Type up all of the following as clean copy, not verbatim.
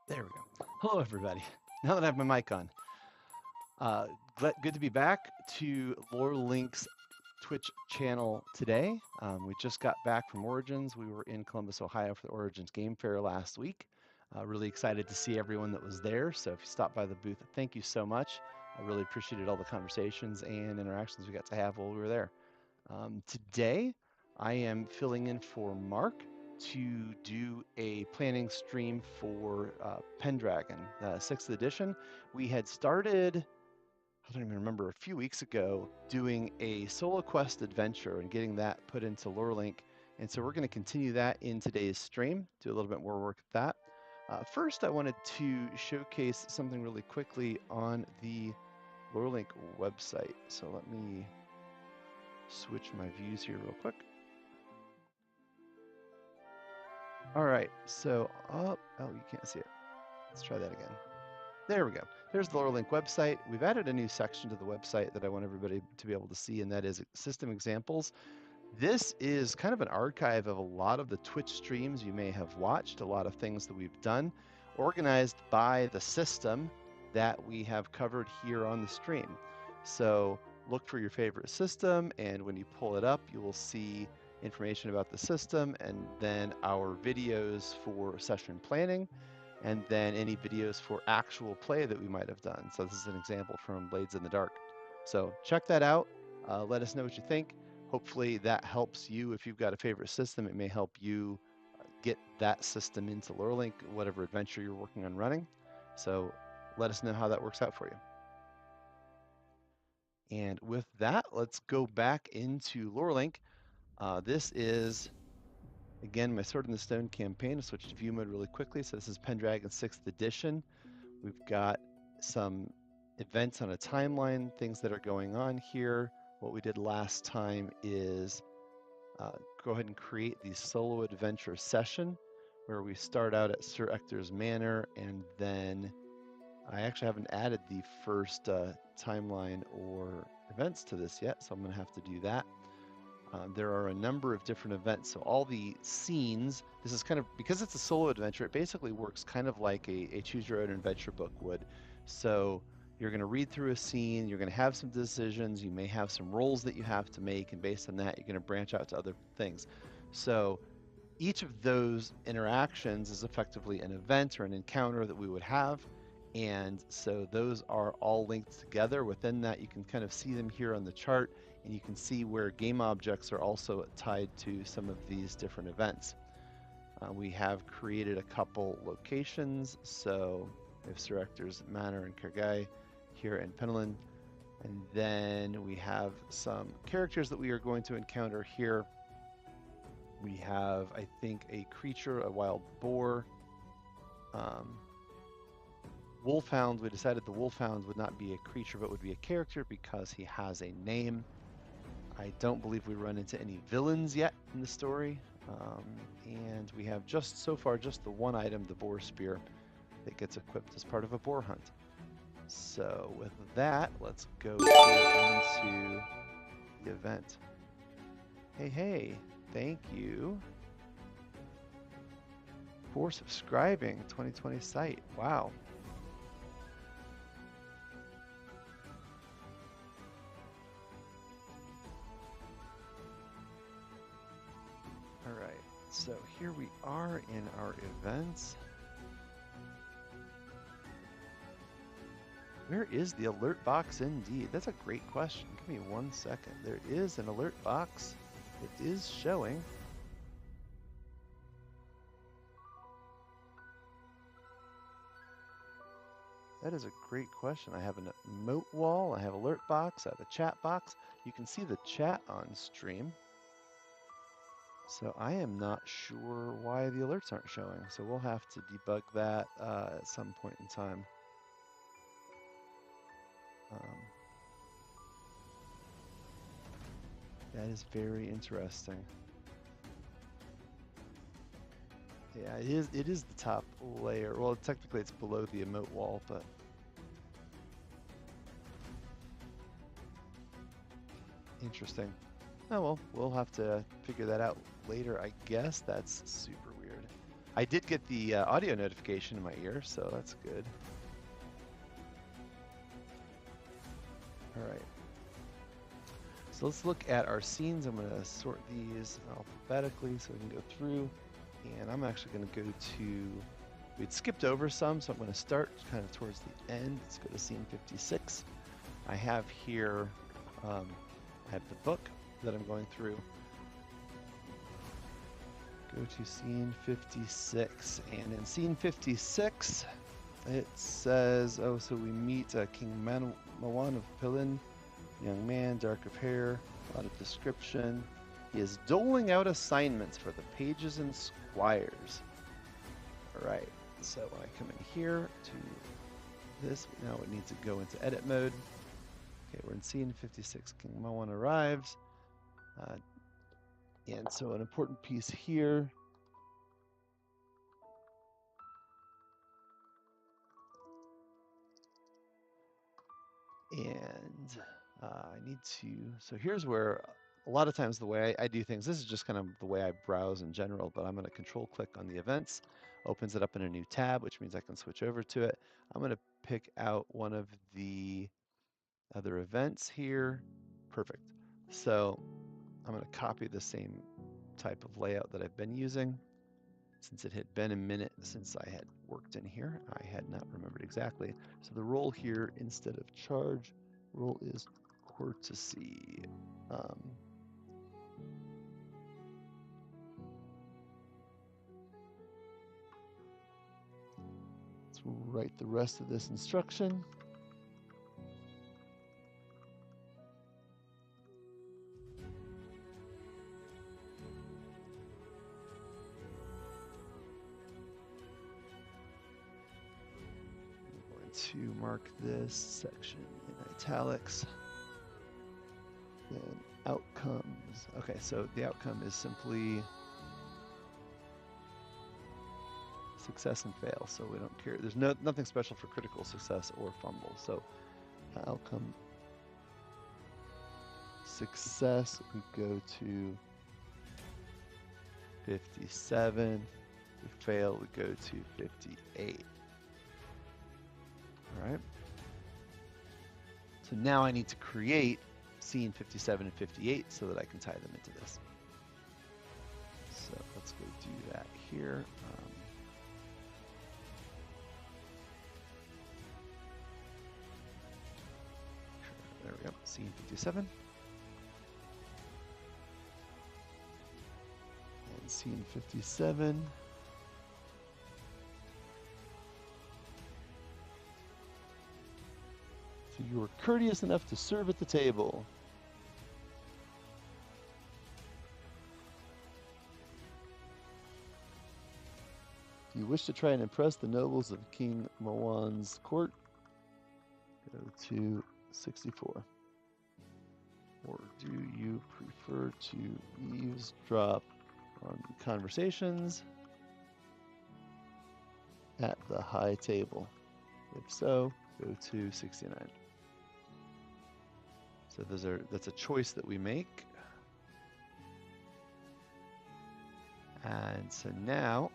There we go. Hello, everybody. Now that I have my mic on, good to be back to Lore Link's Twitch channel today. We just got back from Origins. We were in Columbus, Ohio for the Origins Game Fair last week. Really excited to see everyone that was there. So if you stopped by the booth, thank you so much. I really appreciated all the conversations and interactions we got to have while we were there. Today, I am filling in for Mark to do a planning stream for Pendragon, 6th edition. We had started, I don't even remember, a few weeks ago, doing a SoloQuest adventure and getting that put into LoreLink. And so we're going to continue that in today's stream, do a little bit more work with that. First, I wanted to showcase something really quickly on the LoreLink website. So let me switch my views here real quick. All right, so oh, you can't see it. Let's try that again. There we go. There's the LoreLink website. We've added a new section to the website that I want everybody to be able to see, and that is system examples. This is kind of an archive of a lot of the Twitch streams you may have watched, a lot of things that we've done, organized by the system that we have covered here on the stream. So look for your favorite system, and when you pull it up, you will see information about the system, and then our videos for session planning, and then any videos for actual play that we might have done. So this is an example from Blades in the Dark. So check that out. Let us know what you think. Hopefully that helps you. If you've got a favorite system, it may help you get that system into LoreLink, whatever adventure you're working on running. So let us know how that works out for you. And with that, let's go back into LoreLink. This is, again, my Sword in the Stone campaign. I'll switch to view mode really quickly. So this is Pendragon 6th edition. We've got some events on a timeline, things that are going on here. What we did last time is go ahead and create the solo adventure session where we start out at Sir Ector's Manor, and then I actually haven't added the first timeline or events to this yet, so I'm going to have to do that. There are a number of different events, so all the scenes, this is kind of, because it's a solo adventure, it basically works kind of like a choose your own adventure book would. So you're going to read through a scene, you're going to have some decisions, you may have some rolls that you have to make, and based on that, you're going to branch out to other things. So each of those interactions is effectively an event or an encounter that we would have. And so those are all linked together. Within that, you can kind of see them here on the chart, and you can see where game objects are also tied to some of these different events. We have created a couple locations. So we have Sir Ector's Manor and Kergai here in Penland. And then we have some characters that we are going to encounter here. We have, I think, a creature, a wild boar. Wolfhound, we decided the Wolfhound would not be a creature, but would be a character because he has a name. I don't believe we run into any villains yet in the story. And we have so far just the one item, the boar spear, that gets equipped as part of a boar hunt. So with that, let's go into the event. Hey, thank you for subscribing. 2020 site. Wow. All right, so here we are in our events. Where is the alert box indeed? That's a great question. Give me 1 second. There is an alert box. It is showing. That is a great question. I have an emote wall, I have alert box, I have a chat box. You can see the chat on stream. So I am not sure why the alerts aren't showing. So we'll have to debug that at some point in time. That is very interesting. Yeah, it is the top layer. Well, technically it's below the emote wall, but interesting. Oh well, we'll have to figure that out later, I guess. That's super weird. I did get the audio notification in my ear, so that's good. All right. So let's look at our scenes. I'm going to sort these alphabetically so we can go through. And I'm actually going to go to, we'd skipped over some, so I'm going to start kind of towards the end. Let's go to scene 56. I have here, I have the book that I'm going through. Go to scene 56. And in scene 56, it says, oh, so we meet King Mawan of Pilin, young man, dark of hair, a lot of description. He is doling out assignments for the pages and squires. All right, so when I come in here to this, now it needs to go into edit mode. Okay, we're in scene 56. King Mawan arrives. And so an important piece here. And I need to, so here's where a lot of times the way I do things, this is just kind of the way I browse in general, but I'm going to control click on the events, opens it up in a new tab, which means I can switch over to it. I'm going to pick out one of the other events here. Perfect. So I'm going to copy the same type of layout that I've been using. Since it had been a minute since I had worked in here, I had not remembered exactly. So the role here, instead of charge, role is courtesy. Let's write the rest of this instruction. I'm going to mark this section in italics. Then outcomes. Okay, so the outcome is simply success and fail, so we don't care. There's nothing special for critical success or fumble. So outcome success, we go to 57. We fail, we go to 58. All right. So now I need to create scene 57 and 58 so that I can tie them into this. So let's go do that here. There we go, scene 57. And scene 57. So you were courteous enough to serve at the table. Do you wish to try and impress the nobles of King Mawan's court? Go to 64. Or do you prefer to eavesdrop on conversations at the high table? If so, go to 69. So that's a choice that we make. And so now,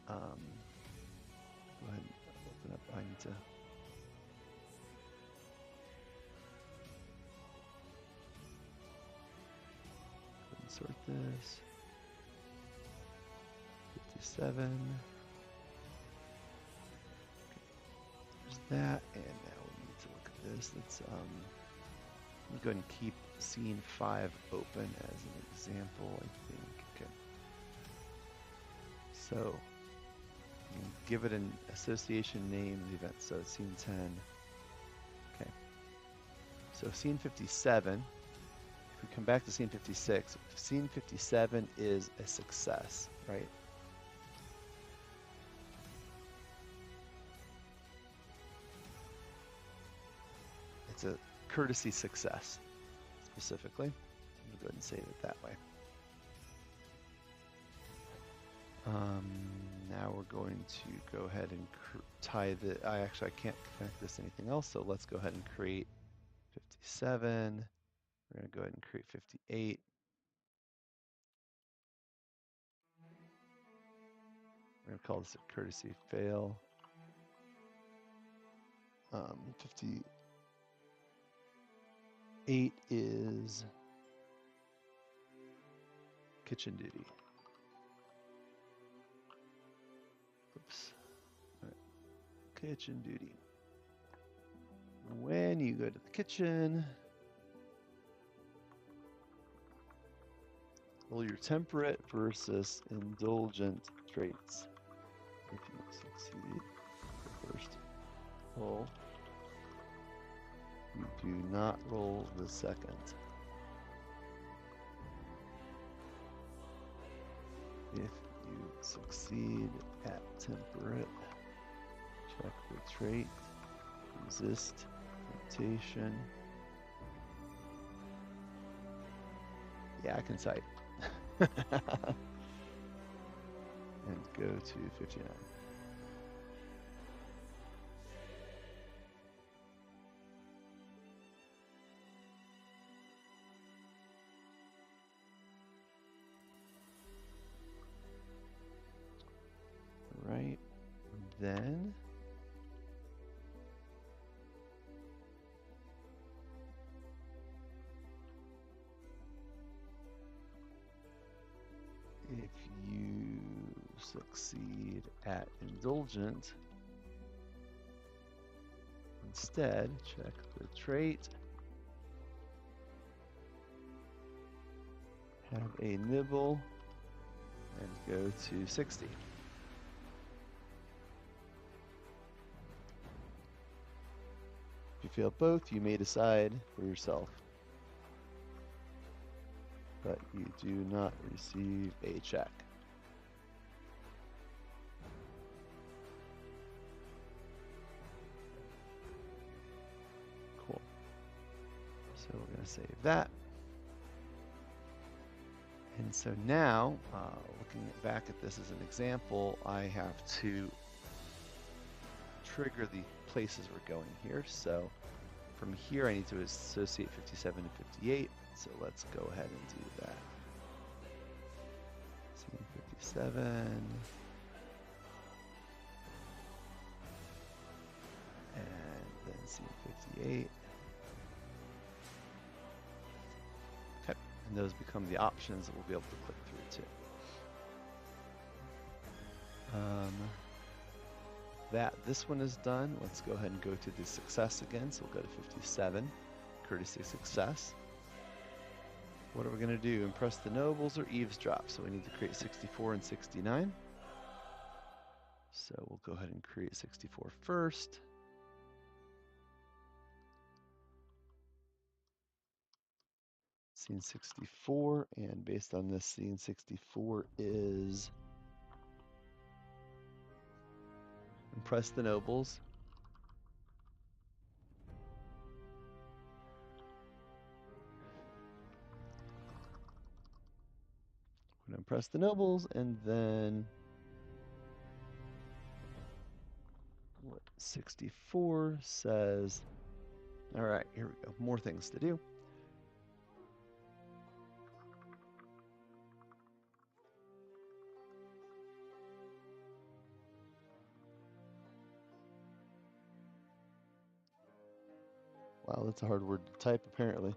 go ahead and open up, I need to sort this. 57. There's that, and now we need to look at this. Let's I'm going to keep scene 5 open as an example, I think. Okay. So give it an association name of the event. So scene 10. Okay. So scene 57. If we come back to scene 56, scene 57 is a success, right? It's a courtesy success, specifically. I'm going to go ahead and save it that way. Now we're going to go ahead and tie the, I can't connect this to anything else, so let's go ahead and create 57. We're going to go ahead and create 58. going to call this a courtesy fail. 58 is kitchen duty. Oops. All right. Kitchen duty. When you go to the kitchen, roll your temperate versus indulgent traits. If you succeed the first roll, you do not roll the second. If you succeed at temperate, check the trait, resist temptation. Yeah, I can cite. And go to 59. Right, then if you succeed at indulgent, instead check the trait, have a nibble, and go to 60. If you fail both, you may decide for yourself, but you do not receive a check. Cool. So we're going to save that. And so now, looking back at this as an example, I have to trigger the places we're going here. So from here, I need to associate 57 and 58. So let's go ahead and do that. Scene 57. And then scene 58. Okay, and those become the options that we'll be able to click through to. This one is done. Let's go ahead and go to the success again. So we'll go to 57, courtesy success. What are we going to do? Impress the nobles or eavesdrop? So we need to create 64 and 69. So we'll go ahead and create 64 first. Scene 64, and based on this, scene 64 is impress the nobles. We're going to impress the nobles, and then what 64 says. All right, here we go. More things to do. Wow, that's a hard word to type, apparently.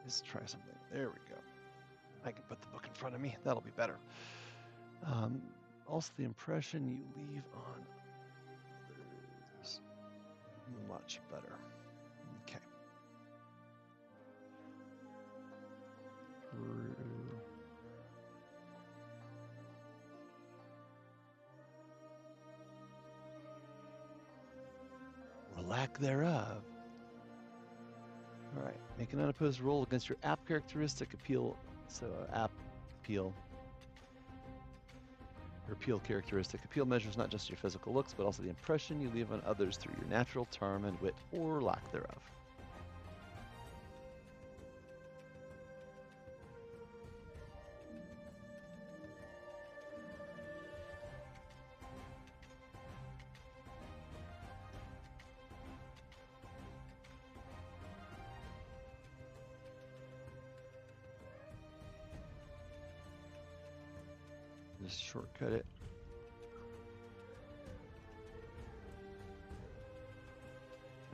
Let's try something. There we go. I can put the book in front of me. That'll be better. Also, the impression you leave on others. Much better. Okay. Or lack thereof. All right, make an unopposed roll against your app characteristic appeal. So app appeal. Your appeal characteristic. Appeal measures not just your physical looks, but also the impression you leave on others through your natural charm and wit or lack thereof. just shortcut it.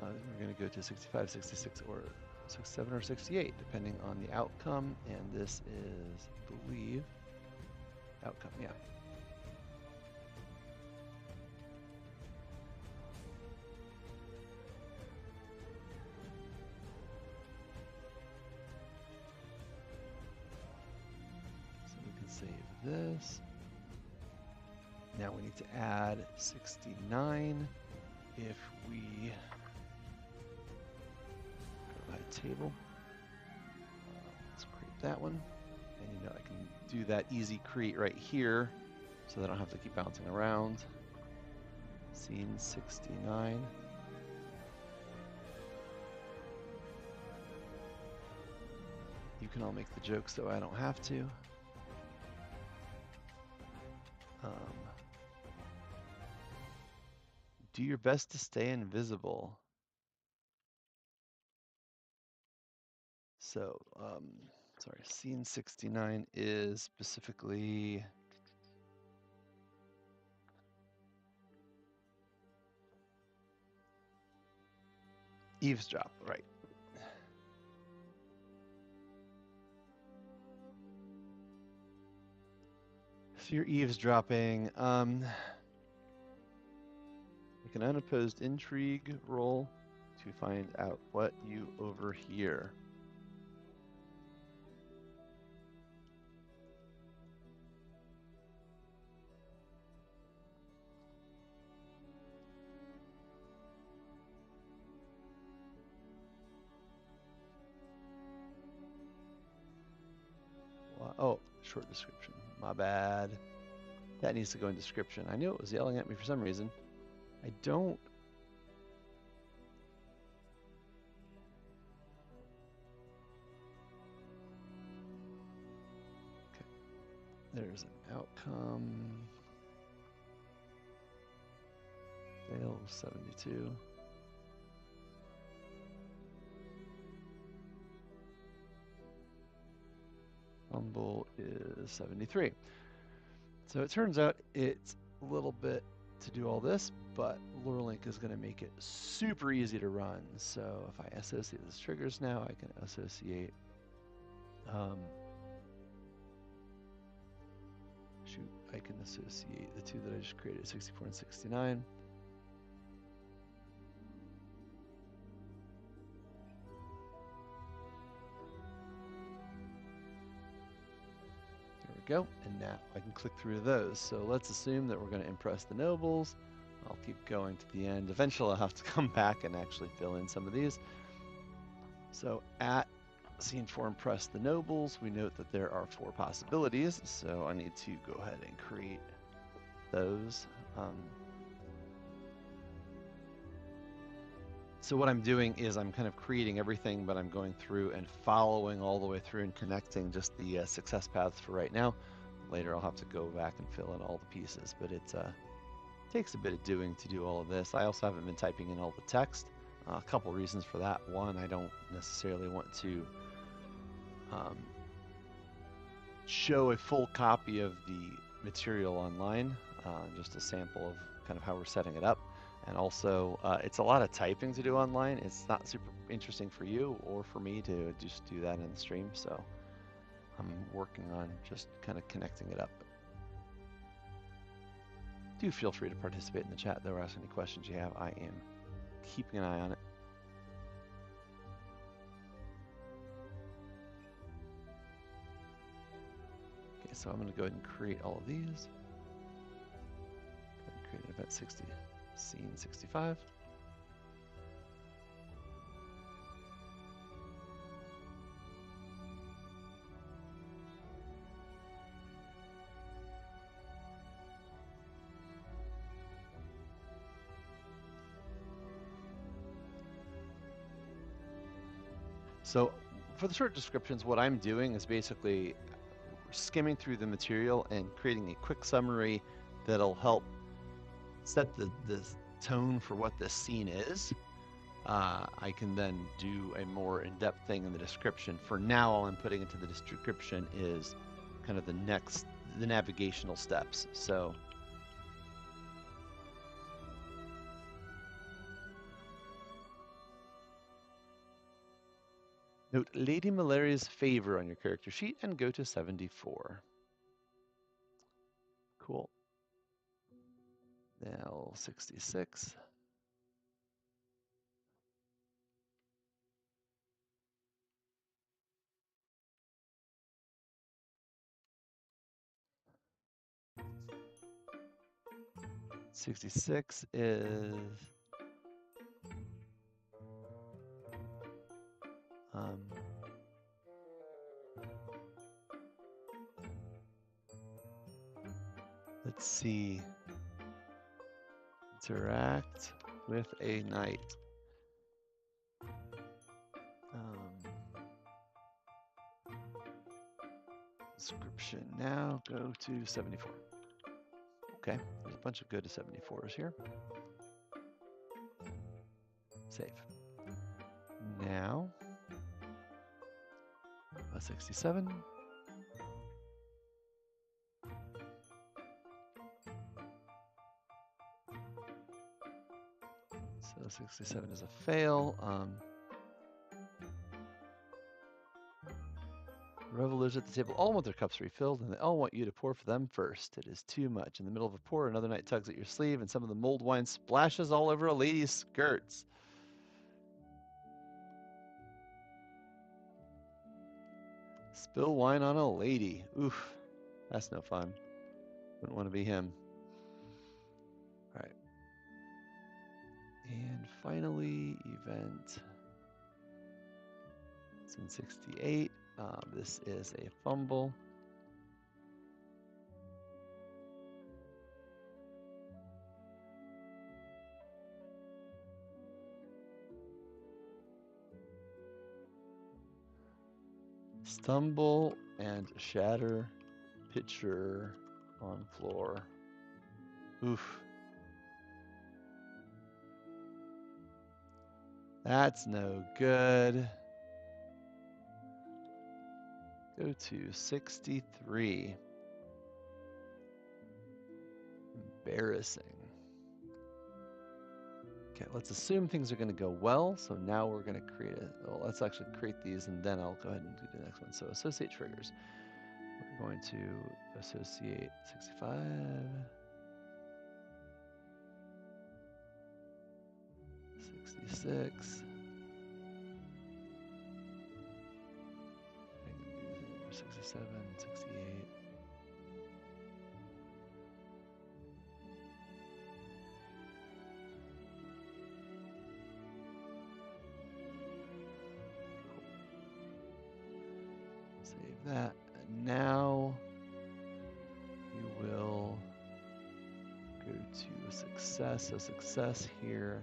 We're going to go to 65, 66, or 67 or 68, depending on the outcome. And this is, I believe, outcome, yeah. So we can save this. Now we need to add 69 if we table. Let's create that one. And you know, I can do that easy create right here so that I don't have to keep bouncing around. Scene 69. You can all make the jokes, though I don't have to. Do your best to stay invisible. So, sorry, scene 69 is specifically eavesdrop, right? So you're eavesdropping. Make an unopposed intrigue roll to find out what you overhear. Oh, short description. My bad. That needs to go in description. I knew it was yelling at me for some reason. I don't. Okay. There's an outcome. Fail 72. Humble is 73. So it turns out it's a little bit to do all this, but LoreLink is going to make it super easy to run. So if I associate these triggers now, I can associate I can associate the two that I just created, 64 and 69. There we go, and now I can click through those. So let's assume that we're going to impress the nobles. I'll keep going to the end. Eventually I'll have to come back and actually fill in some of these. So at scene 4, impress the nobles, we note that there are 4 possibilities, so I need to go ahead and create those. So what I'm doing is I'm kind of creating everything, but I'm going through and following all the way through and connecting just the success paths for right now. Later I'll have to go back and fill in all the pieces, but it takes a bit of doing to do all of this. I also haven't been typing in all the text. A couple reasons for that. One, I don't necessarily want to show a full copy of the material online, just a sample of kind of how we're setting it up. And also, it's a lot of typing to do online. It's not super interesting for you or for me to just do that in the stream. So I'm working on just kind of connecting it up. Do feel free to participate in the chat, though, or ask any questions you have. I am keeping an eye on it. Okay, so I'm going to go ahead and create all of these. Create an event 60, scene 65. So for the short descriptions, what I'm doing is basically skimming through the material and creating a quick summary that'll help set the tone for what this scene is. I can then do a more in-depth thing in the description. For now, all I'm putting into the description is kind of the next the navigational steps. So note Lady Malaria's favor on your character sheet and go to 74. Cool. Now 66. $66 is let's see. Interact with a knight. Description now, go to 74. Okay, there's a bunch of good to 74s here. Save. Now, 67. So 67 is a fail. Revelers at the table all want their cups refilled, and they all want you to pour for them first. It is too much. In the middle of a pour, another knight tugs at your sleeve, and some of the mulled wine splashes all over a lady's skirts. Spill wine on a lady. Oof, that's no fun. Wouldn't want to be him. All right. And finally, event. It's in 68. This is a fumble. Stumble and shatter pitcher on floor. Oof. That's no good. Go to 63. Embarrassing. Okay, let's assume things are going to go well. So now we're going to create well, let's actually create these and then I'll go ahead and do the next one. So associate triggers. We're going to associate 65. 66. 67, 68. Save that. And now you will go to success. So success here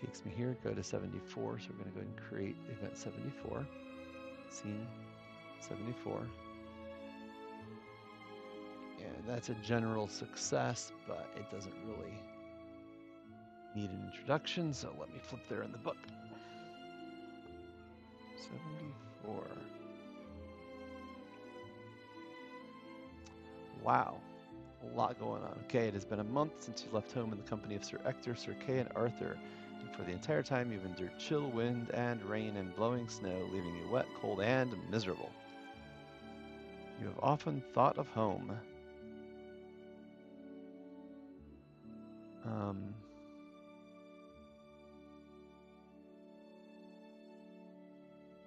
takes me here. Go to 74. So we're going to go ahead and create event 74. Scene 74. And that's a general success, but it doesn't really need an introduction, so let me flip there in the book. 74. Wow, a lot going on. Okay, it has been a month since you left home in the company of Sir Ector, Sir Kay, and Arthur. And for the entire time, you've endured chill wind and rain and blowing snow, leaving you wet, cold, and miserable. You have often thought of home.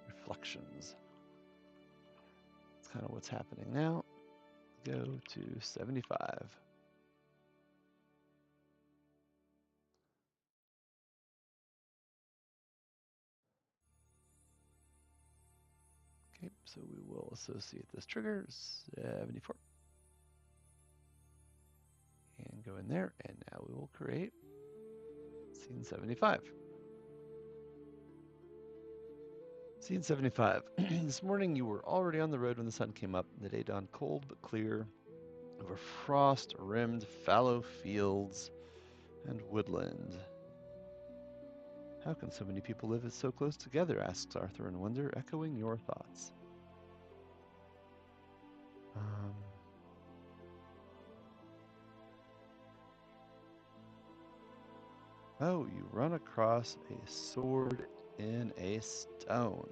Reflections. That's kind of what's happening now. Go to 75. Okay, so we will associate this trigger, 74. And go in there, and now we will create scene 75. Scene 75. This morning you were already on the road when the sun came up. The day dawned cold but clear over frost-rimmed fallow fields and woodland. How can so many people live so close together? Asks Arthur in wonder, echoing your thoughts. Oh, you run across a sword in a stone.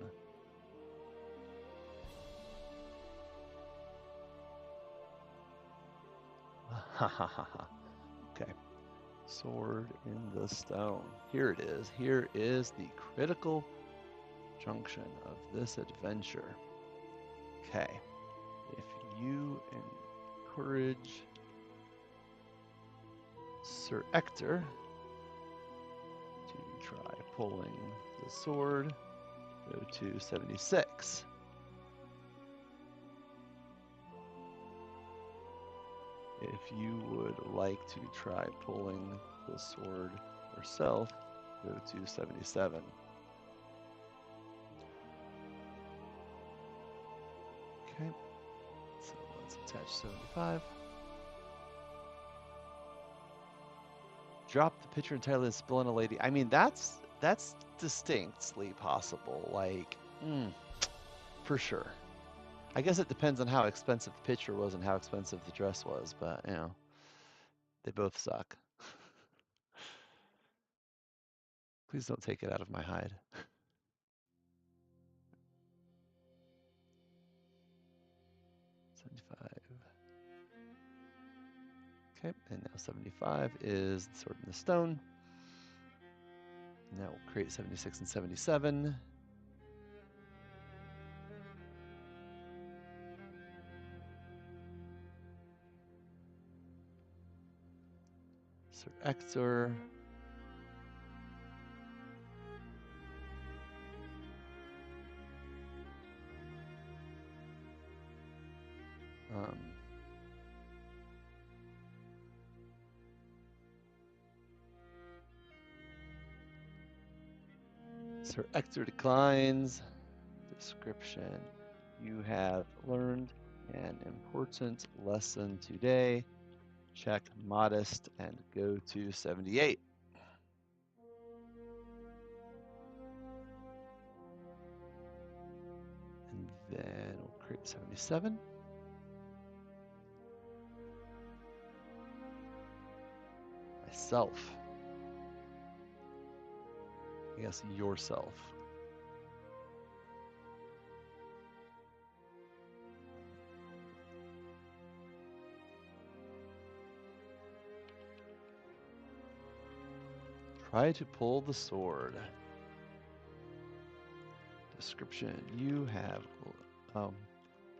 Ha ha ha ha. Okay. Sword in the stone. Here it is. Here is the critical junction of this adventure. Okay. If you encourage Sir Ector to try pulling the sword, go to 76. If you would like to try pulling the sword yourself, go to 77. Okay, so let's attach 75. Drop the picture entirely and spill on a lady. I mean, that's distinctly possible. Like, for sure. I guess it depends on how expensive the picture was and how expensive the dress was, but you know, they both suck. Please don't take it out of my hide. 75. Okay, and now 75 is the sword in the stone. Now we'll create 76 and 77. Sir Ector. Sir Ector declines. Description. You have learned an important lesson today. Check modest and go to 78. And then we'll create 77. Myself. Yes, yourself. Try to pull the sword. Description. You have,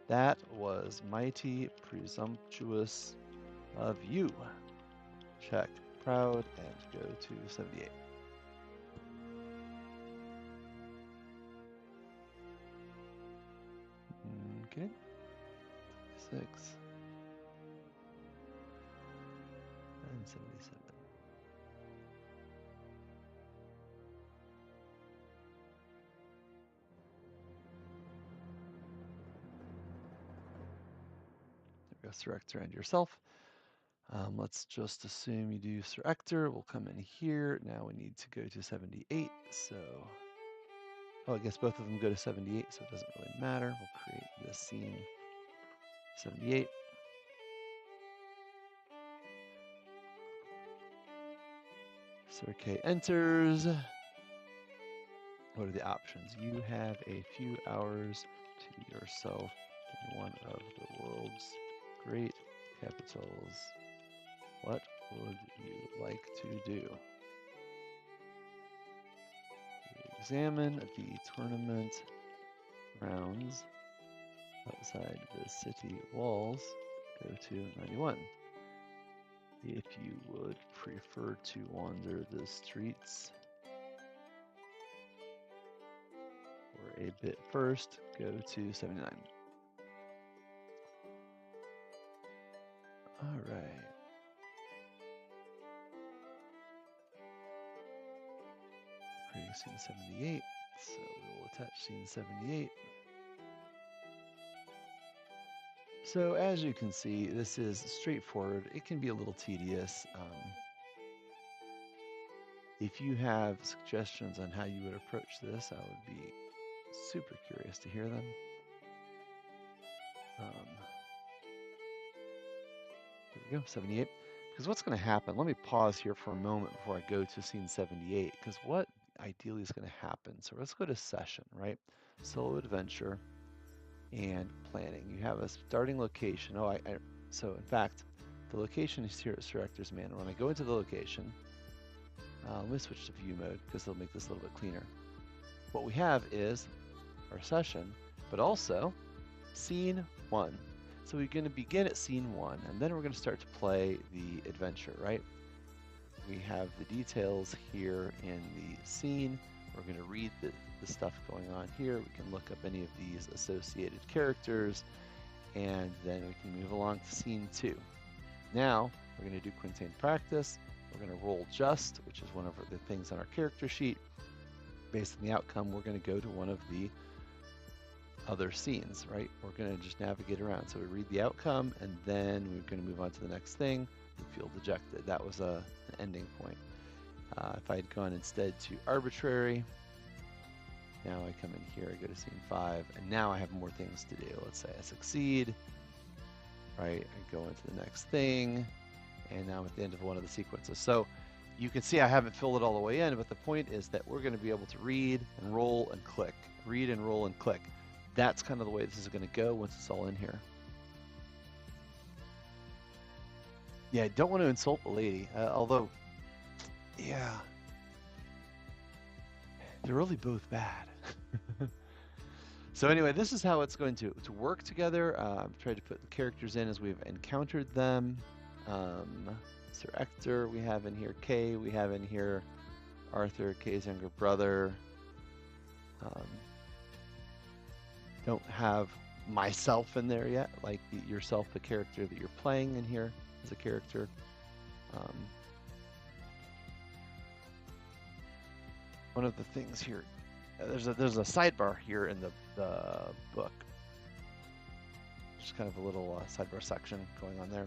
that was mighty presumptuous of you. Check proud and go to 78. Okay. 6 and 77. There we go, Sir Ector and yourself. Let's just assume you do Sir Ector. We'll come in here. Now we need to go to 78. So, oh, I guess both of them go to 78, so it doesn't really matter. We'll create this scene 78. Sir K enters. What are the options? You have a few hours to yourself in one of the world's great capitals. What would you like to do? Examine the tournament grounds outside the city walls. Go to 91. If you would prefer to wander the streets for a bit first, go to 79. All right. Creating scene 78. So we will attach scene 78. So as you can see, this is straightforward. It can be a little tedious. If you have suggestions on how you would approach this, I would be super curious to hear them. we go, 78. Because what's going to happen, let me pause here for a moment before I go to scene 78, because what ideally is going to happen. So let's go to session, right? Solo adventure and planning. You have a starting location. So in fact, the location is here at Director's Manor. When I go into the location, let me switch to view mode because it'll make this a little bit cleaner. What we have is our session, but also scene 1. So we're going to begin at scene 1, and then we're going to start to play the adventure, right? We have the details here in the scene. We're going to read the stuff going on here. We can look up any of these associated characters, and then we can move along to scene 2. Now, we're going to do Quintain practice. We're going to roll just, which is one of the things on our character sheet. Based on the outcome, we're going to go to one of the other scenes, right? We're going to just navigate around. So we read the outcome, and then we're going to move on to the next thing. We feel dejected. That was an ending point. If I had gone instead to arbitrary, now I come in here, I go to scene 5, and now I have more things to do. Let's say I succeed, right? I go into the next thing, and now I'm at the end of one of the sequences. So you can see I haven't filled it all the way in, but the point is that we're going to be able to read and roll and click, read and roll and click. That's kind of the way this is going to go once it's all in here. Yeah, I don't want to insult the lady, although, yeah, they're really both bad. So anyway, this is how it's going to work together. I've tried to put the characters in as we've encountered them. Sir Ector we have in here, Kay we have in here, Arthur, Kay's younger brother. Don't have myself in there yet, like yourself, the character that you're playing in here as a character. One of the things here, there's a sidebar here in the book. Just kind of a little sidebar section going on there.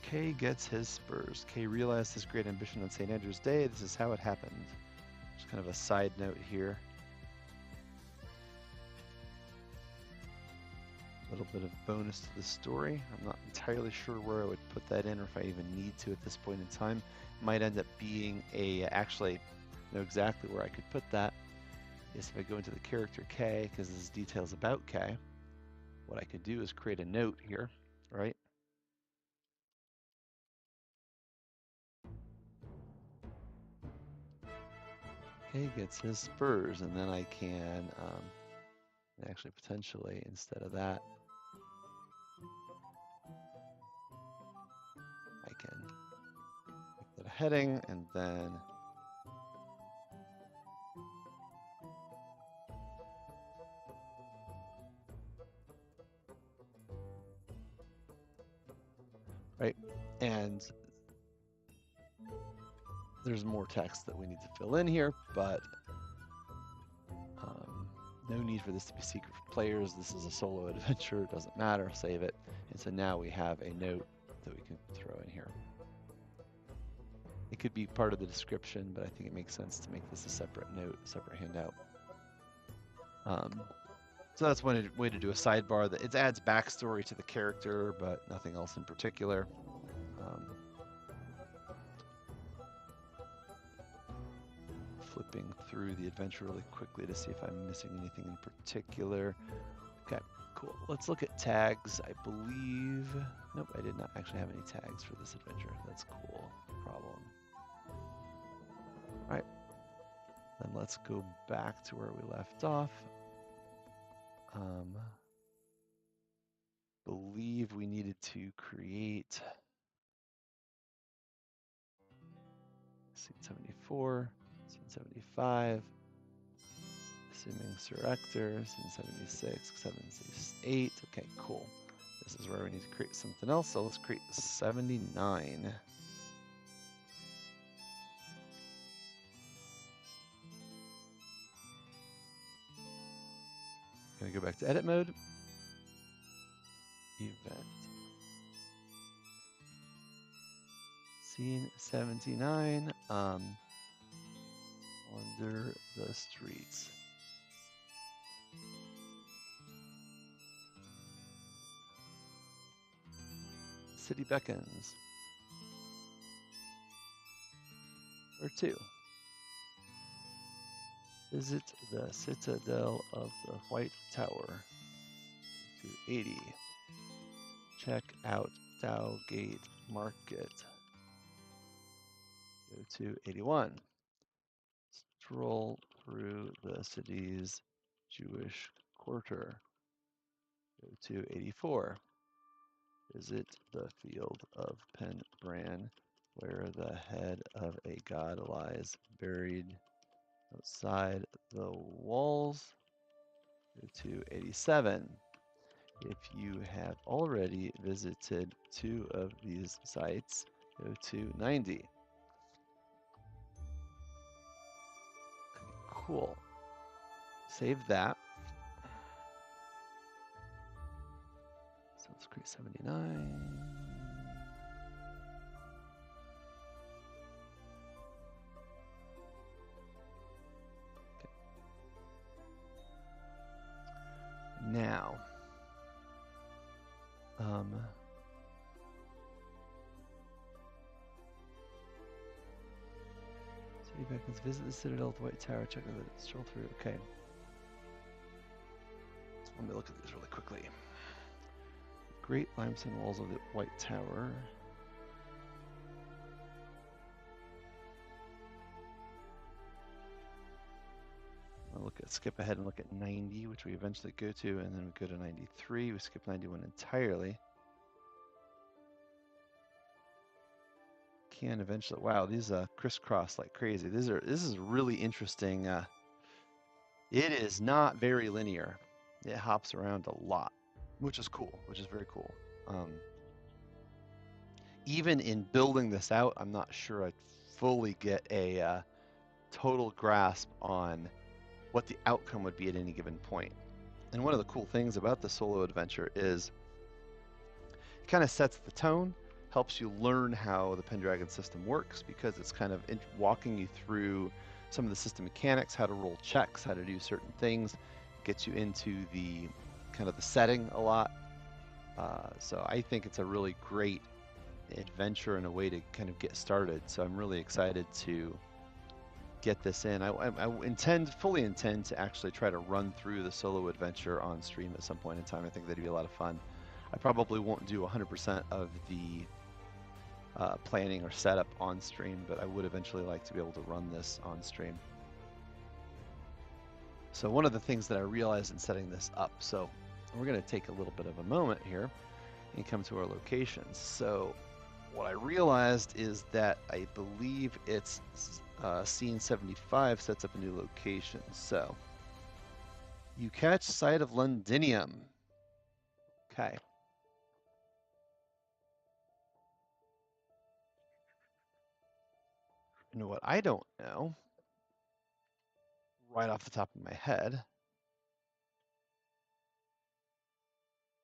Kay gets his spurs. Kay realized his great ambition on St. Andrew's Day. This is how it happened. Just kind of a side note here. A little bit of bonus to the story. I'm not entirely sure where I would put that in, or if I even need to at this point in time. It might end up being actually, I know exactly where I could put that, is if I go into the character K, because this is details about K, what I could do is create a note here, right? K gets his spurs, and then I can actually potentially, instead of that, I can make that a heading, and then right, and there's more text that we need to fill in here, but no need for this to be secret for players. This is a solo adventure, it doesn't matter, save it. And so now we have a note that we can throw in here. It could be part of the description, but I think it makes sense to make this a separate note, a separate handout. So that's one way to do a sidebar. That it adds backstory to the character, but nothing else in particular. Flipping through the adventure really quickly to see if I'm missing anything in particular. Okay, cool. Let's look at tags. I believe, nope, I did not actually have any tags for this adventure. That's cool. No problem. All right, then let's go back to where we left off. Believe we needed to create scene 74, scene 75, assuming Sir Ector, scene 76, 78. Okay, cool. This is where we need to create something else, so let's create 79. Gonna go back to edit mode. Event. Scene 79, Wander the Streets. city beckons. Where to? Visit the Citadel of the White Tower. To 80. Check out Dowgate Market. Go to 81. Stroll through the city's Jewish quarter. Go to 84. Visit the field of Pendragon, where the head of a god lies buried outside the walls. Go to 87. If you have already visited 2 of these sites, go to 90. Cool. Save that. So let's create 79. Okay. Now, city beckons, visit the Citadel of the White Tower, check out the stroll through. Okay. Let me look at these really quickly. Great limestone walls of the White Tower. I'll skip ahead and look at 90, which we eventually go to, and then we go to 93. We skip 91 entirely. Can eventually, wow, these crisscross like crazy. This is really interesting. It is not very linear. It hops around a lot, which is cool, which is very cool. Even in building this out, I'm not sure I'd fully get a total grasp on what the outcome would be at any given point. And one of the cool things about the solo adventure is it kind of sets the tone, helps you learn how the Pendragon system works, because it's kind of walking you through some of the system mechanics, how to roll checks, how to do certain things, gets you into the kind of the setting a lot. So I think it's a really great adventure and a way to kind of get started. So I'm really excited to get this in. I fully intend to actually try to run through the solo adventure on stream at some point in time. I think that'd be a lot of fun. I probably won't do 100% of the planning or setup on stream, but I would eventually like to be able to run this on stream. So one of the things that I realized in setting this up, so we're going to take a little bit of a moment here and come to our locations. So what I realized is that I believe it's scene 75 sets up a new location. So you catch sight of Londinium. Okay. And what I don't know, right off the top of my head.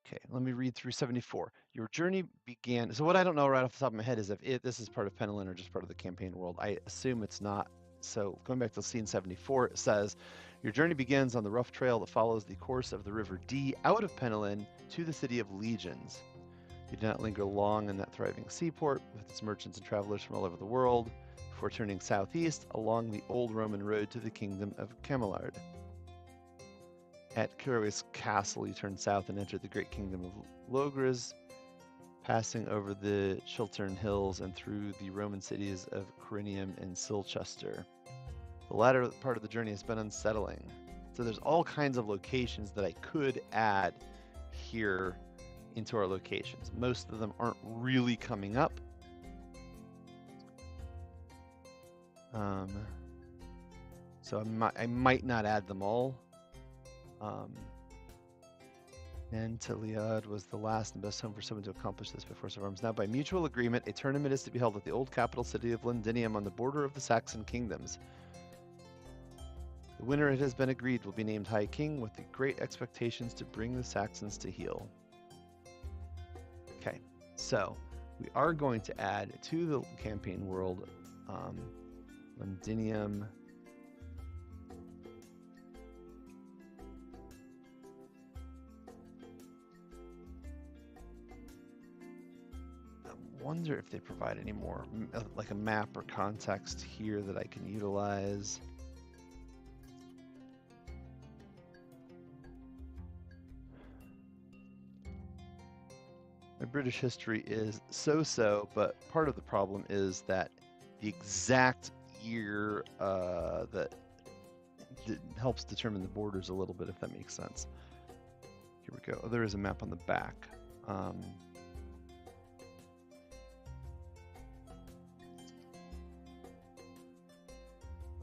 Okay, let me read through 74. Your journey began. So what I don't know right off the top of my head is if this is part of Penelin or just part of the campaign world. I assume it's not. So going back to scene 74, it says, your journey begins on the rough trail that follows the course of the River Dee out of Penelin to the city of Legions. You do not linger long in that thriving seaport with its merchants and travelers from all over the world before turning southeast along the old Roman road to the kingdom of Camelard. At Kiro's castle, you turn south and enter the great kingdom of Logres, passing over the Chiltern Hills and through the Roman cities of Corinium and Silchester. The latter part of the journey has been unsettling. So there's all kinds of locations that I could add here into our locations. Most of them aren't really coming up. So I might not add them all. Nanteliad was the last and best home for someone to accomplish this before Arms. Now, by mutual agreement, a tournament is to be held at the old capital city of Londinium on the border of the Saxon kingdoms. The winner, it has been agreed, will be named High King with the great expectations to bring the Saxons to heel. Okay, so we are going to add to the campaign world Londinium. wonder if they provide any more, like a map or context here that I can utilize. My British history is so-so, but part of the problem is that the exact year that helps determine the borders a little bit, if that makes sense. Here we go. Oh, there is a map on the back.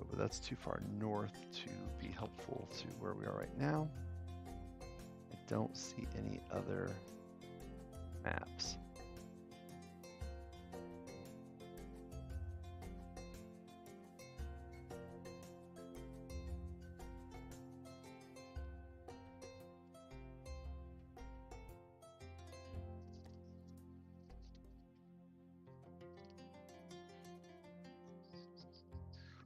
But that's too far north to be helpful to where we are right now. I don't see any other maps.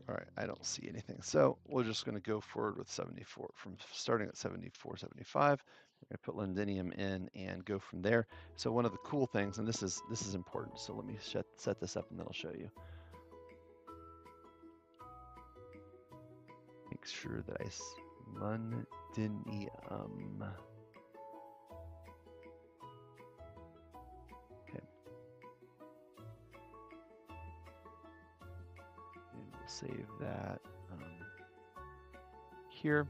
All right, I don't see anything. So we're just going to go forward with 74 from starting at 74, 75. We're going to put Londinium in and go from there. So one of the cool things, and this is important. So let me set this up and then I'll show you. Make sure that Londinium. Save that here.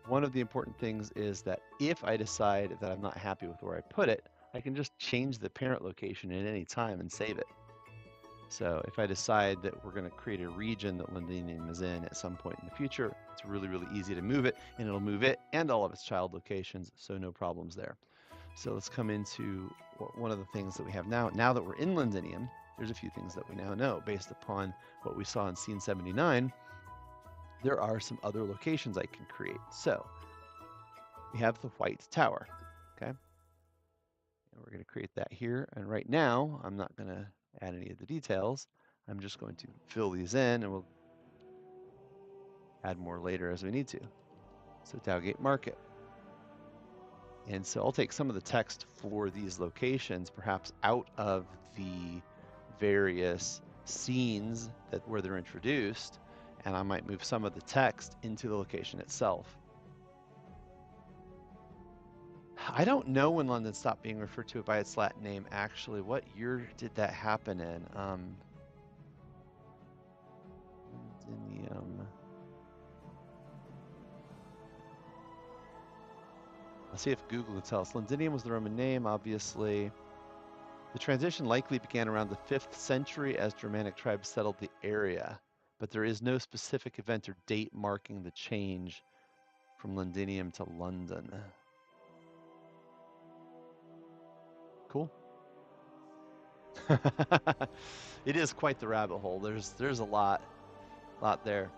One of the important things is that if I decide that I'm not happy with where I put it, I can just change the parent location at any time and save it. So if I decide that we're going to create a region that Londinium is in at some point in the future, it's really, really easy to move it, and it'll move it and all of its child locations, so no problems there. So let's come into one of the things that we have now. Now that we're in Londinium, there's a few things that we now know based upon what we saw in scene 79. There are some other locations I can create. So we have the White Tower, okay? And we're going to create that here. And right now, I'm not going to add any of the details. I'm just going to fill these in, and we'll add more later as we need to. So Dowgate Market. And so I'll take some of the text for these locations, perhaps out of the various scenes where they're introduced, and I might move some of the text into the location itself. I don't know when London stopped being referred to by its Latin name, actually. What year did that happen in? Londinium. Let's see if Google will tell us. Londinium was the Roman name, obviously. The transition likely began around the 5th century as Germanic tribes settled the area, but there is no specific event or date marking the change from Londinium to London. Cool. It is quite the rabbit hole. There's a lot there.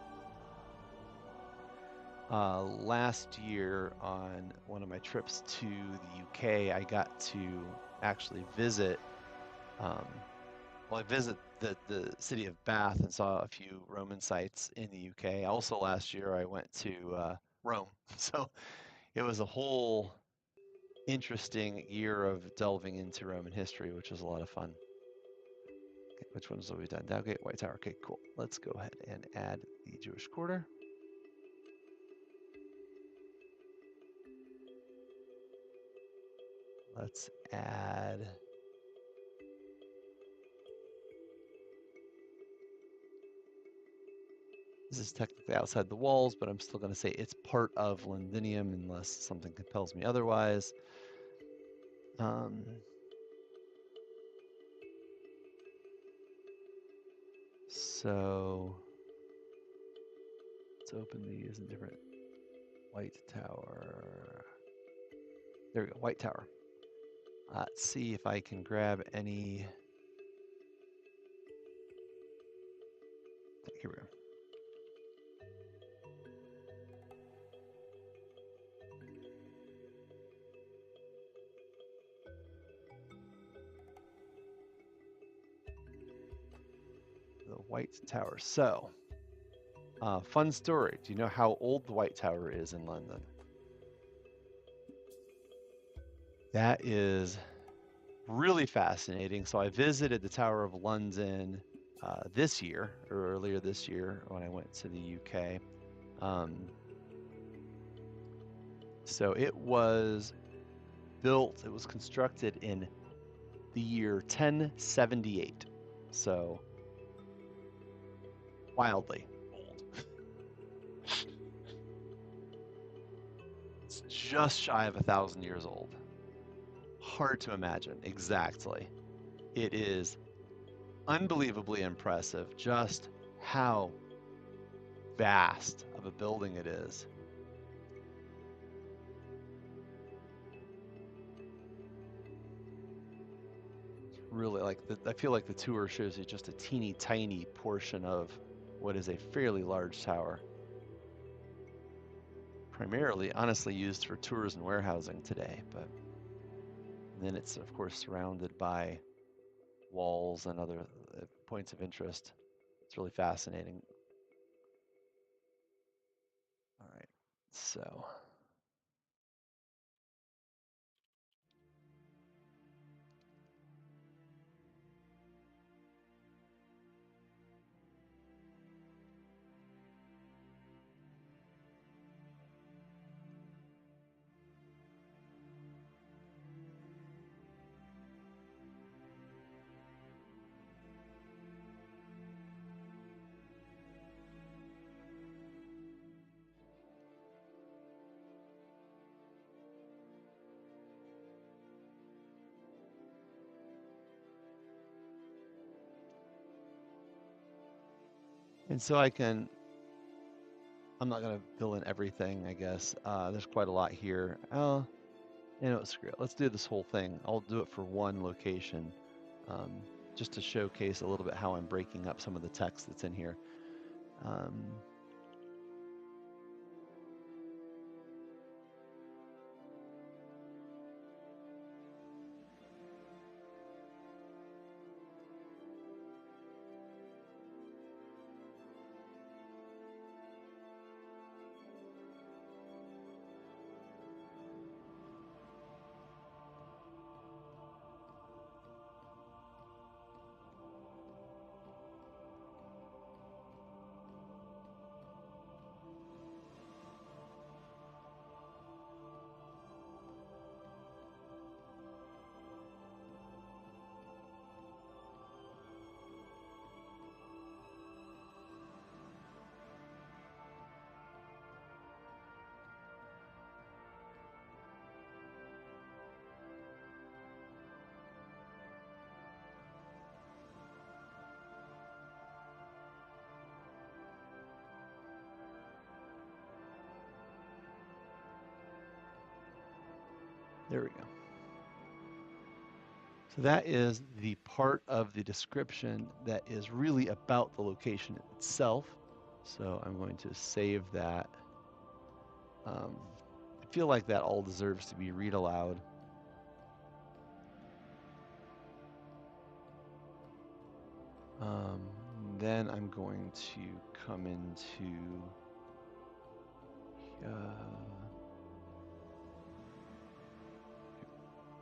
Last year on one of my trips to the UK, I got to actually visit I visited the city of Bath and saw a few Roman sites in the UK. Also last year I went to Rome. So it was a whole interesting year of delving into Roman history, which was a lot of fun. Okay, which ones have we done? Dowgate, White Tower. Okay, cool. Let's go ahead and add the Jewish quarter. Let's add this is technically outside the walls, but I'm still going to say it's part of Londinium unless something compels me otherwise. So let's open these in different. White Tower. There we go, White Tower. Let's see if I can grab any. Here we go. The White Tower. So, fun story. Do you know how old the White Tower is in London? That is really fascinating. So I visited the Tower of London this year, or earlier this year when I went to the UK. So it was built, it was constructed in the year 1078. So wildly old. It's just shy of 1,000 years old. Hard to imagine exactly. It is unbelievably impressive just how vast of a building it is. Really, like I feel like the tour shows you just a teeny tiny portion of what is a fairly large tower. Primarily, honestly, used for tours and warehousing today, but then it's of course surrounded by walls and other points of interest. It's really fascinating. All right, so and so I'm not going to fill in everything, I guess. There's quite a lot here. You know, screw it. Let's do this whole thing. I'll do it for one location, um, just to showcase a little bit how I'm breaking up some of the text that's in here. There we go. So that is the part of the description that is really about the location itself. So I'm going to save that. I feel like that all deserves to be read aloud. Then I'm going to come into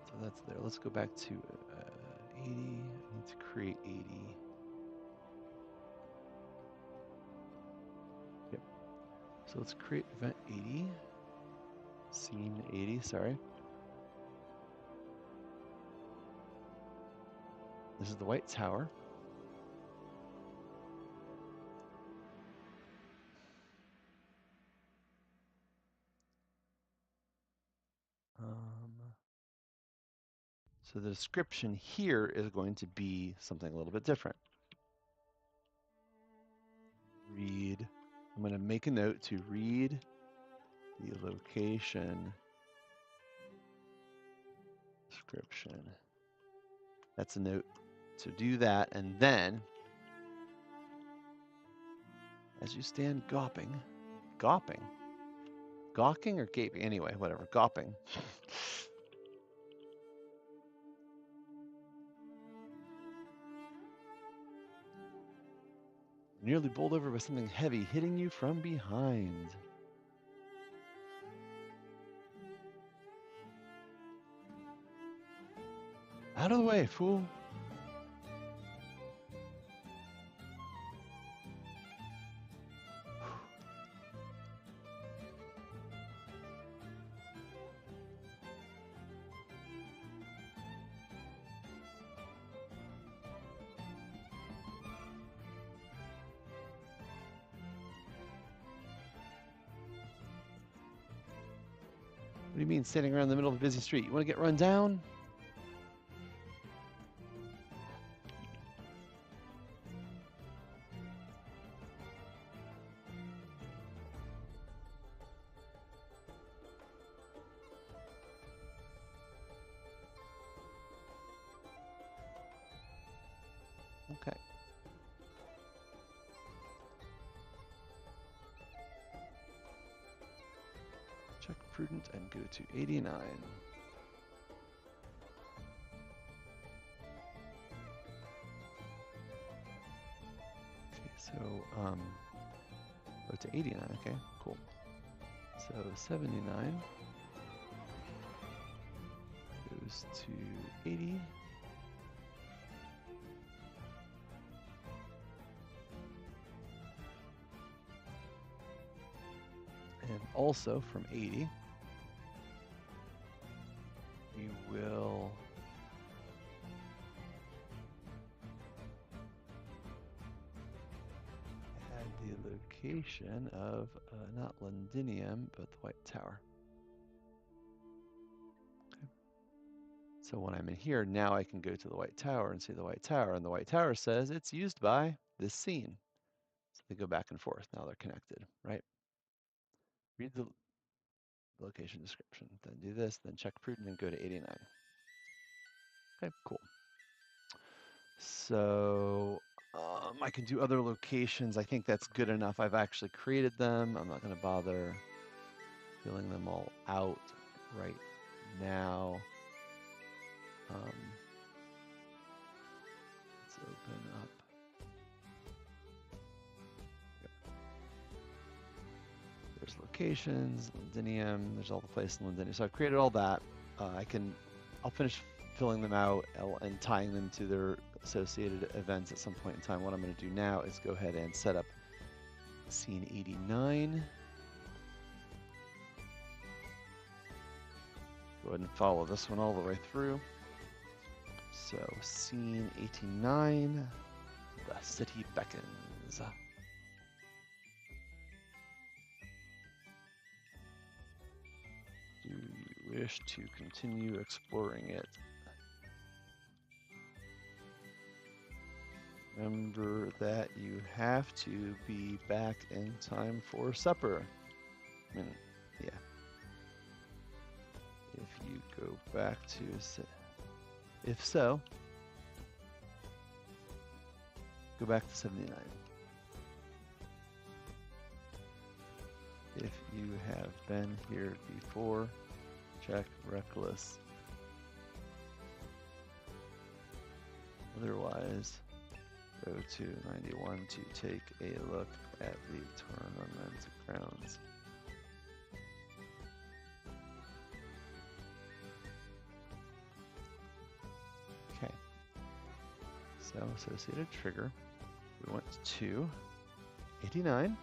so that's there. Let's go back to 80. I need to create 80. Yep. So let's create event 80. Scene 80, sorry. This is the White Tower. So the description here is going to be something a little bit different. Read. I'm going to make a note to read the location description. That's a note to do that, and then as you stand gawking, gawking, gawking or gaping, anyway, whatever, gawping. Nearly bowled over by something heavy hitting you from behind. Out of the way, fool. What do you mean standing around the middle of a busy street? You want to get run down? Okay. Check prudent and go to 89. Okay, so go to 89. Okay, cool. So 79 goes to 80. And also from 80, we will add the location of not Londinium, but the White Tower. Okay. So when I'm in here, now I can go to the White Tower and see the White Tower, and the White Tower says it's used by this scene. So they go back and forth. Now they're connected, right? Read the location description, then do this, then check prudent and go to 89. Okay, cool. So I can do other locations. I think that's good enough. I've actually created them. I'm not going to bother filling them all out right now. Let's open up. Yep. There's locations, Londinium. There's all the places in Londinium. So I've created all that. I'll finish filling them out and tying them to their associated events at some point in time. What I'm going to do now is go ahead and set up scene 89. Go ahead and follow this one all the way through. So scene 89, the city beckons. Do you wish to continue exploring it? Remember that you have to be back in time for supper. I mean, yeah. If you go back to, if so, go back to 79. If you have been here before, check reckless. Otherwise, go to 91 to take a look at the tournament grounds. Okay. So associated trigger. We went to 89.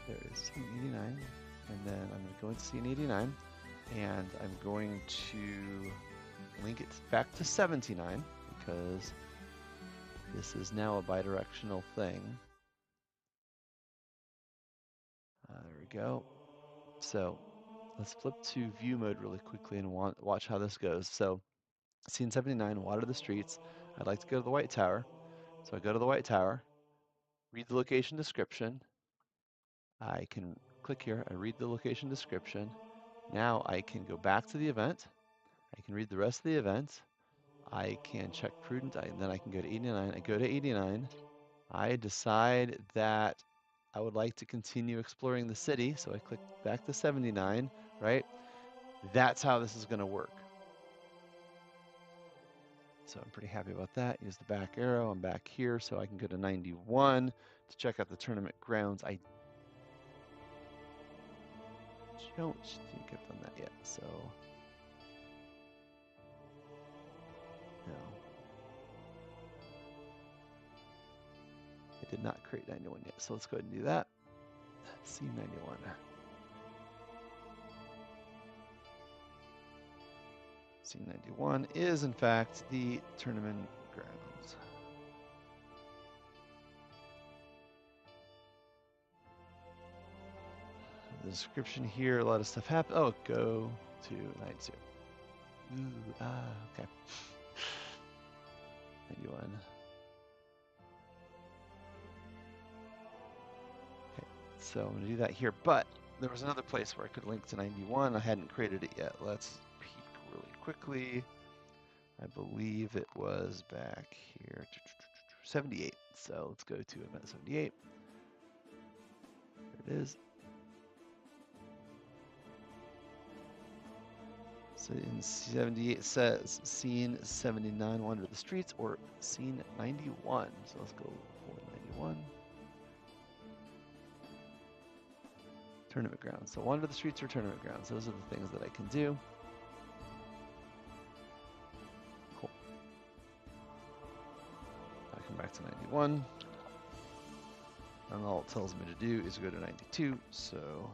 There is scene 89, and then I'm going to go into scene 89, and I'm going to link it back to 79 because this is now a bidirectional thing. There we go. So let's flip to view mode really quickly and watch how this goes. So scene 79, water the streets. I'd like to go to the White Tower. So I go to the White Tower, read the location description. I can click here, I read the location description. Now I can go back to the event. I can read the rest of the event. I can check prudent, and then I can go to 89. I go to 89. I decide that I would like to continue exploring the city, so I click back to 79, right? That's how this is going to work. So I'm pretty happy about that. Use the back arrow. I'm back here, so I can go to 91 to check out the tournament grounds. I don't think I've done that yet, so no. I did not create 91 yet, so let's go ahead and do that. Scene 91. Scene 91 is, in fact, the tournament grounds. The description here, a lot of stuff happened. Oh, go to 92. Ooh, okay. 91. Okay, so I'm going to do that here, but there was another place where I could link to 91. I hadn't created it yet. Let's peek really quickly. I believe it was back here, 78. So let's go to event 78. There it is. So in 78 it says scene 79, Wander the Streets, or scene 91. So let's go for 91. Tournament grounds. So Wander the Streets or tournament grounds. Those are the things that I can do. Cool. I come back to 91. And all it tells me to do is go to 92. So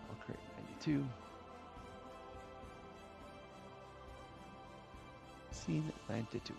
I'll create 92. Scene 92.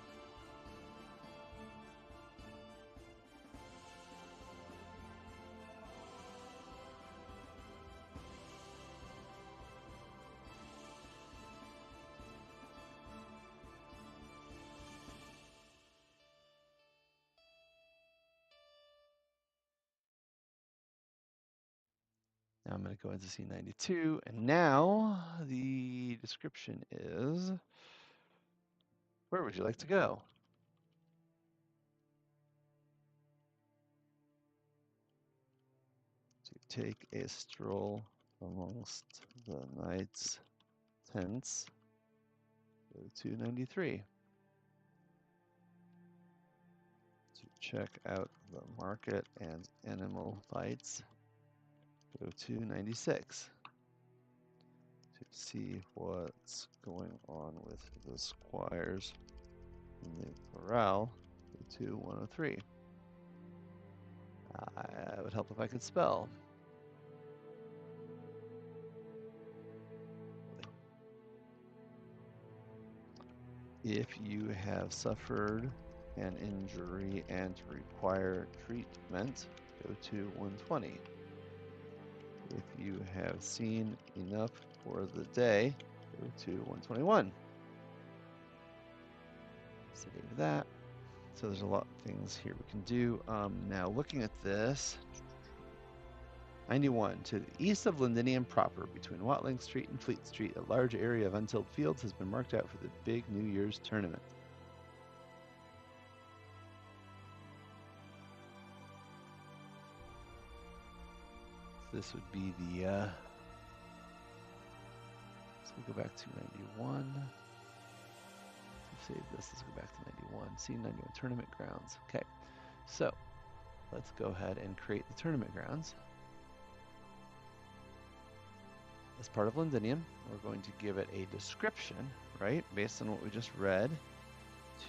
Now I'm going to go into scene 92, and now the description is, where would you like to go? To take a stroll amongst the knights' tents, go to 93. To check out the market and animal fights, go to 96. To see what's going on with the squires in the corral, go to 103. It would help if I could spell. If you have suffered an injury and require treatment, go to 120. If you have seen enough for the day, go to 121. Save that. So there's a lot of things here we can do. Now looking at this, 91, to the east of Londinium proper, between Watling Street and Fleet Street, a large area of untilled fields has been marked out for the big New Year's tournament. This would be the, so we go back to 91. Save this, let's go back to 91. Scene 91, tournament grounds. Okay, so let's go ahead and create the tournament grounds. As part of Londinium, we're going to give it a description, right, based on what we just read.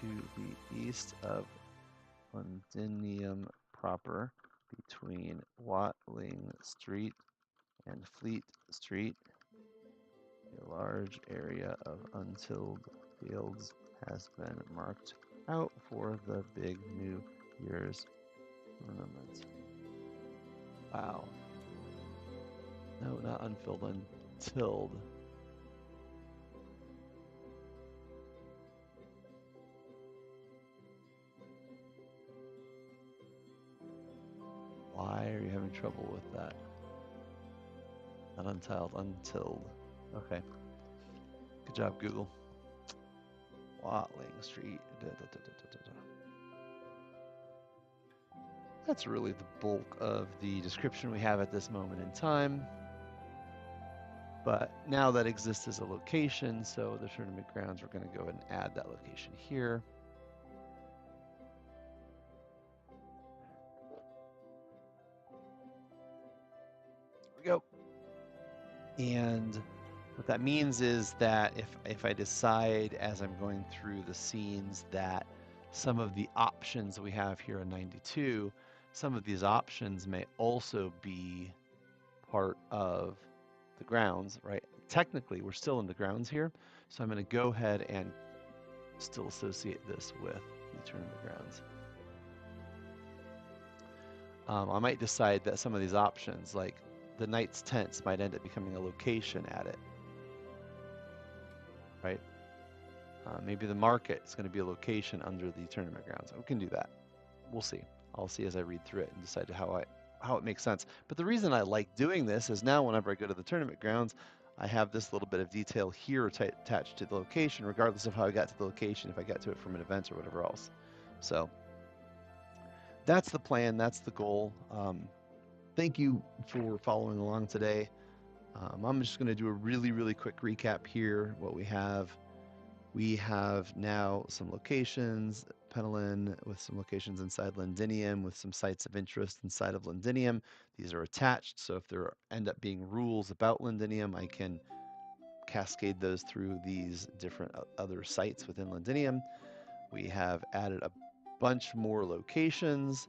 To the east of Londinium proper, between Watling Street and Fleet Street, a large area of untilled fields has been marked out for the big New Year's tournament. Wow. No, not unfilled, untilled. Why are you having trouble with that? Not untilled, untilled. Okay. Good job, Google. Watling Street. That's really the bulk of the description we have at this moment in time. But now that exists as a location, so the tournament grounds, we're going to go ahead and add that location here. There we go. And what that means is that if I decide as I'm going through the scenes that some of the options we have here in 92, some of these options may also be part of the grounds, right? Technically, we're still in the grounds here, so I'm going to go ahead and still associate this with the tournament grounds. I might decide that some of these options, like the Knight's Tents, might end up becoming a location at it, right? Maybe the market is going to be a location under the tournament grounds. We can do that. We'll see. I'll see as I read through it and decide how it makes sense. But the reason I like doing this is now whenever I go to the tournament grounds, I have this little bit of detail here attached to the location, regardless of how I got to the location, if I got to it from an event or whatever else. So that's the plan. That's the goal. Thank you for following along today. I'm just going to do a really, really quick recap here. What we have now some locations, Penelin with some locations inside Londinium, with some sites of interest inside of Londinium. These are attached, so if there end up being rules about Londinium, I can cascade those through these different other sites within Londinium. We have added a bunch more locations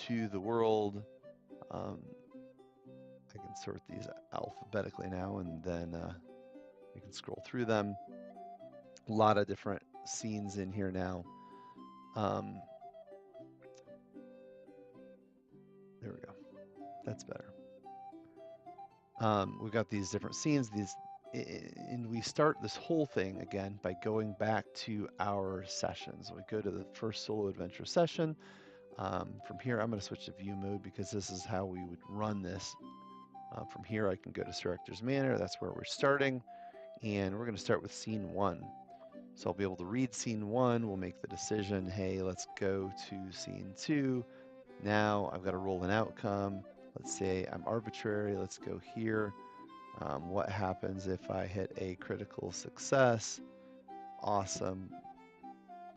to the world. I can sort these alphabetically now, and then we can scroll through them. A lot of different scenes in here now. There we go. That's better. We've got these different scenes, and we start this whole thing again by going back to our sessions. We go to the first solo adventure session. From here, I'm going to switch to view mode because this is how we would run this. From here, I can go to Director's Manor. That's where we're starting. And we're going to start with scene 1. So I'll be able to read scene 1. We'll make the decision, hey, let's go to scene 2. Now I've got to roll an outcome. Let's say I'm arbitrary. Let's go here. What happens if I hit a critical success? Awesome.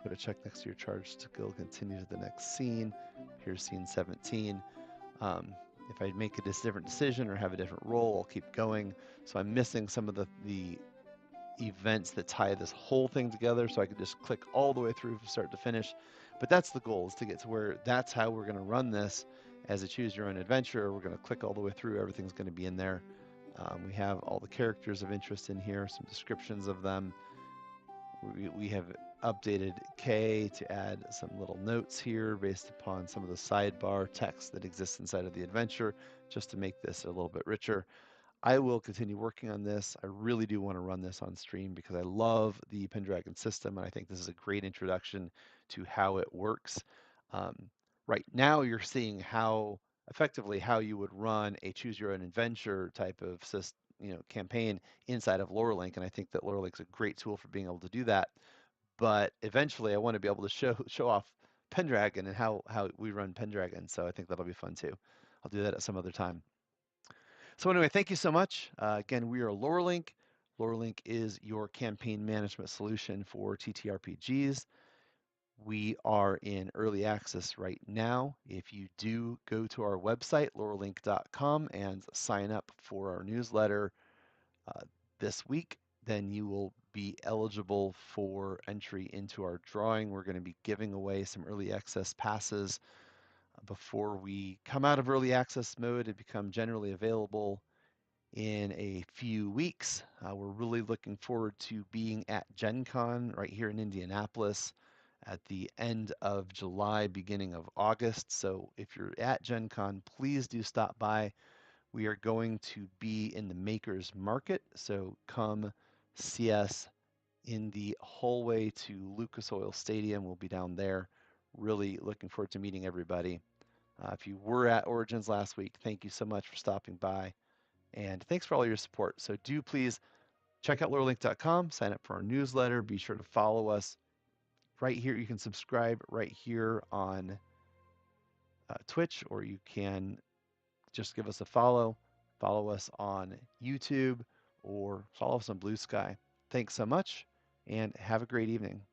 Put a check next to your charge to go continue to the next scene. Here's scene 17. If I make a different decision or have a different roll, I'll keep going. So I'm missing some of the events that tie this whole thing together, so I can just click all the way through from start to finish. But that's the goal, is to get to where that's how we're going to run this as a choose your own adventure. We're going to click all the way through. Everything's going to be in there. We have all the characters of interest in here, some descriptions of them. We have updated K to add some little notes here based upon some of the sidebar text that exists inside of the adventure, just to make this a little bit richer. I will continue working on this. I really do want to run this on stream because I love the Pendragon system, and I think this is a great introduction to how it works. Right now, you're seeing how effectively how you would run a choose your own adventure type of campaign inside of Lorelink, and I think that Lorelink's a great tool for being able to do that. But eventually, I want to be able to show off Pendragon and how we run Pendragon. So I think that'll be fun too. I'll do that at some other time. So anyway, thank you so much. Again, we are Lorelink. Lorelink is your campaign management solution for TTRPGs. We are in early access right now. If you do go to our website, lorelink.com, and sign up for our newsletter this week, then you will be eligible for entry into our drawing. We're going to be giving away some early access passes before we come out of early access mode and become generally available in a few weeks. We're really looking forward to being at Gen Con right here in Indianapolis at the end of July, beginning of August. So if you're at Gen Con, please do stop by. We are going to be in the Makers Market, so come see us in the hallway to Lucas Oil Stadium. We'll be down there. Really looking forward to meeting everybody. If you were at Origins last week, thank you so much for stopping by. And thanks for all your support. So do please check out lorelink.com, sign up for our newsletter. Be sure to follow us right here. You can subscribe right here on Twitch, or you can just give us a follow. Follow us on YouTube. or follow us on Blue Sky. Thanks so much, and have a great evening.